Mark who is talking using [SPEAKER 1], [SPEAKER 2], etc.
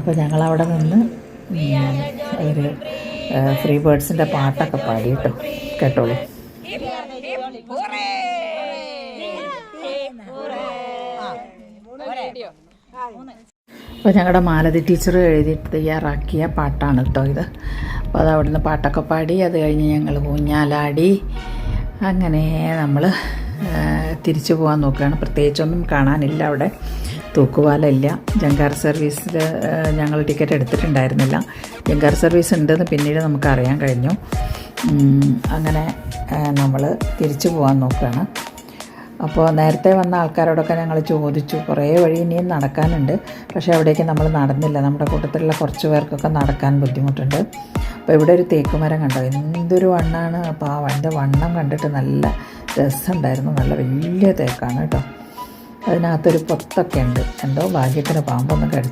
[SPEAKER 1] അപ്പോൾ ഞങ്ങളവിടെ നിന്ന് ഒരു ഫ്രീ ബേർഡ്സിൻ്റെ പാട്ടൊക്കെ പാടി കേട്ടോളൂ. അപ്പോൾ ഞങ്ങളുടെ മാലതി ടീച്ചർ എഴുതി തയ്യാറാക്കിയ പാട്ടാണ് ഇത്. അപ്പോൾ അത് അവിടുന്ന് പാട്ടൊക്കെ പാടി അത് കഴിഞ്ഞ് ഞങ്ങൾ ഊഞ്ഞാലാടി അങ്ങനെ നമ്മൾ തിരിച്ചു പോകാൻ നോക്കുകയാണ്. പ്രത്യേകിച്ചൊന്നും കാണാനില്ല അവിടെ. തൂക്കുപാലമില്ല. ജങ്കാർ സർവീസിൽ ഞങ്ങൾ ടിക്കറ്റ് എടുത്തിട്ടുണ്ടായിരുന്നില്ല. ജങ്കാർ സർവീസ് ഉണ്ടെന്ന് പിന്നീട് നമുക്ക് അറിയാൻ കഴിഞ്ഞു. അങ്ങനെ നമ്മൾ തിരിച്ചു പോകാൻ നോക്കുകയാണ്. അപ്പോൾ നേരത്തെ വന്ന ആൾക്കാരോടൊക്കെ ഞങ്ങൾ ചോദിച്ചു. കുറേ വഴി ഇനിയും നടക്കാനുണ്ട്, പക്ഷേ അവിടേക്ക് നമ്മൾ നടന്നില്ല. നമ്മുടെ കൂട്ടത്തിലുള്ള കുറച്ച് പേർക്കൊക്കെ നടക്കാൻ ബുദ്ധിമുട്ടുണ്ട്. അപ്പോൾ ഇവിടെ ഒരു തേക്കുമരം കണ്ടോ, എന്തൊരു വണ്ണമാണ്. അപ്പോൾ അതിൻ്റെ വണ്ണം കണ്ടിട്ട് നല്ല രസമുണ്ടായിരുന്നു. നല്ല വലിയ തേക്കാണ് കേട്ടോ. അതിനകത്തൊരു പൊത്തൊക്കെ ഉണ്ട്. എന്തോ ഭാഗ്യത്തിന് പാമ്പൊന്നും കടിച്ചു.